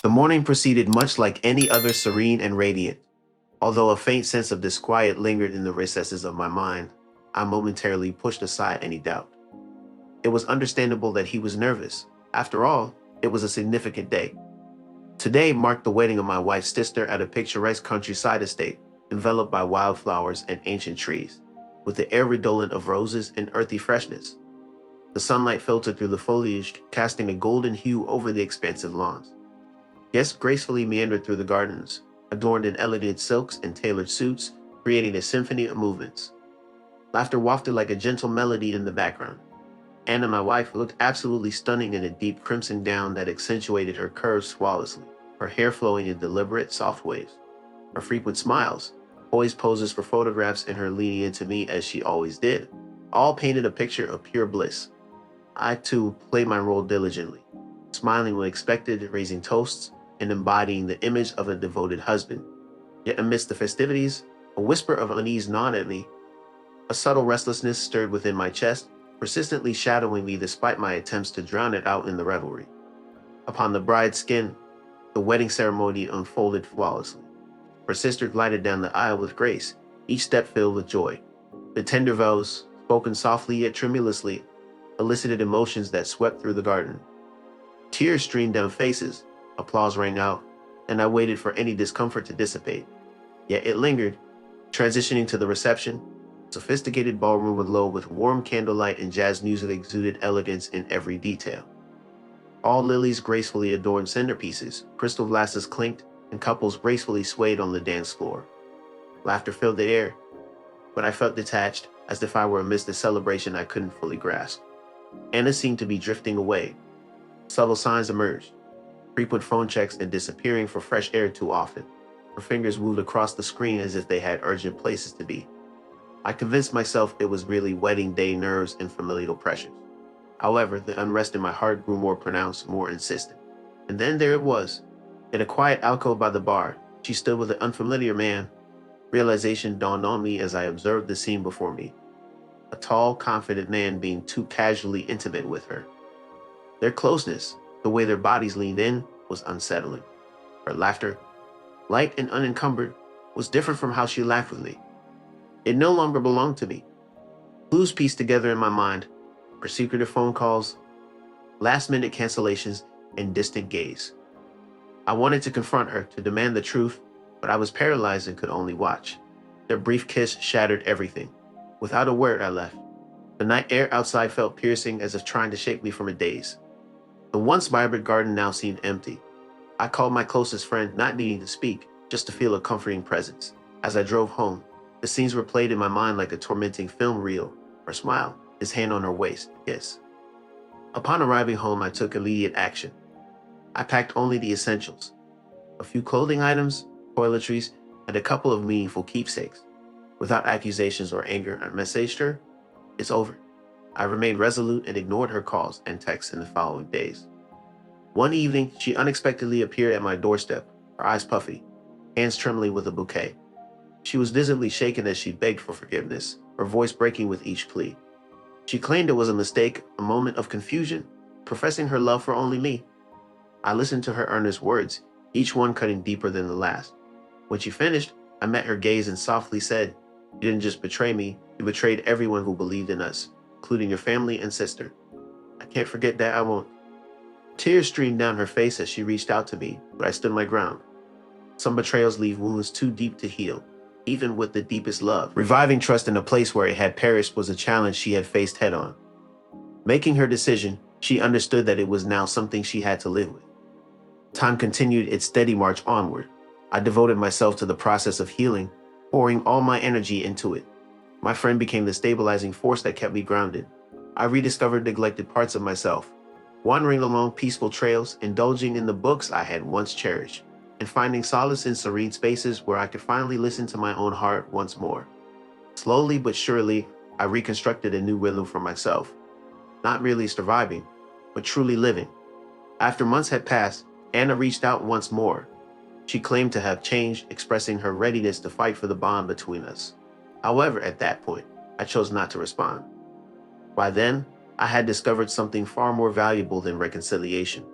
The morning proceeded much like any other, serene and radiant. Although a faint sense of disquiet lingered in the recesses of my mind, I momentarily pushed aside any doubt. It was understandable that he was nervous. After all, it was a significant day. Today marked the wedding of my wife's sister at a picturesque countryside estate, enveloped by wildflowers and ancient trees, with the air redolent of roses and earthy freshness. The sunlight filtered through the foliage, casting a golden hue over the expansive lawns. Guests gracefully meandered through the gardens, adorned in elegant silks and tailored suits, creating a symphony of movements. Laughter wafted like a gentle melody in the background. Anna, my wife, looked absolutely stunning in a deep crimson gown that accentuated her curves flawlessly, her hair flowing in deliberate, soft waves. Her frequent smiles, poised poses for photographs, and her leaning into me as she always did, all painted a picture of pure bliss. I, too, played my role diligently, smiling when expected, raising toasts, and embodying the image of a devoted husband. Yet amidst the festivities, a whisper of unease gnawed at me. A subtle restlessness stirred within my chest, persistently shadowing me despite my attempts to drown it out in the revelry. Upon the bride's skin, the wedding ceremony unfolded flawlessly. Her sister glided down the aisle with grace, each step filled with joy. The tender vows, spoken softly yet tremulously, elicited emotions that swept through the garden. Tears streamed down faces, applause rang out, and I waited for any discomfort to dissipate. Yet it lingered, transitioning to the reception. Sophisticated ballroom aglow with warm candlelight and jazz music exuded elegance in every detail. All lilies gracefully adorned centerpieces, crystal glasses clinked, and couples gracefully swayed on the dance floor. Laughter filled the air, but I felt detached, as if I were amidst a celebration I couldn't fully grasp. Anna seemed to be drifting away. Subtle signs emerged, frequent phone checks and disappearing for fresh air too often. Her fingers moved across the screen as if they had urgent places to be. I convinced myself it was really wedding day nerves and familial pressures. However, the unrest in my heart grew more pronounced, more insistent. And then there it was. In a quiet alcove by the bar, she stood with an unfamiliar man. Realization dawned on me as I observed the scene before me. A tall, confident man being too casually intimate with her. Their closeness, the way their bodies leaned in, was unsettling. Her laughter, light and unencumbered, was different from how she laughed with me. It no longer belonged to me. Clues pieced together in my mind, her secretive phone calls, last-minute cancellations, and distant gaze. I wanted to confront her, to demand the truth, but I was paralyzed and could only watch. Their brief kiss shattered everything. Without a word, I left. The night air outside felt piercing, as if trying to shake me from a daze. The once vibrant garden now seemed empty. I called my closest friend, not needing to speak, just to feel a comforting presence. As I drove home, the scenes were played in my mind like a tormenting film reel. Her smile, his hand on her waist, kiss. Upon arriving home, I took immediate action. I packed only the essentials. A few clothing items, toiletries, and a couple of meaningful keepsakes. Without accusations or anger, I messaged her, "It's over." I remained resolute and ignored her calls and texts in the following days. One evening, she unexpectedly appeared at my doorstep, her eyes puffy, hands trembling with a bouquet. She was visibly shaken as she begged for forgiveness, her voice breaking with each plea. She claimed it was a mistake, a moment of confusion, professing her love for only me. I listened to her earnest words, each one cutting deeper than the last. When she finished, I met her gaze and softly said, "You didn't just betray me, you betrayed everyone who believed in us, including your family and sister. I can't forget that, I won't." Tears streamed down her face as she reached out to me, but I stood my ground. Some betrayals leave wounds too deep to heal, even with the deepest love. Reviving trust in a place where it had perished was a challenge she had faced head-on. Making her decision, she understood that it was now something she had to live with. Time continued its steady march onward. I devoted myself to the process of healing, pouring all my energy into it. My friend became the stabilizing force that kept me grounded. I rediscovered neglected parts of myself, wandering along peaceful trails, indulging in the books I had once cherished, and finding solace in serene spaces where I could finally listen to my own heart once more. Slowly but surely, I reconstructed a new rhythm for myself. Not merely surviving, but truly living. After months had passed, Anna reached out once more. She claimed to have changed, expressing her readiness to fight for the bond between us. However, at that point, I chose not to respond. By then, I had discovered something far more valuable than reconciliation: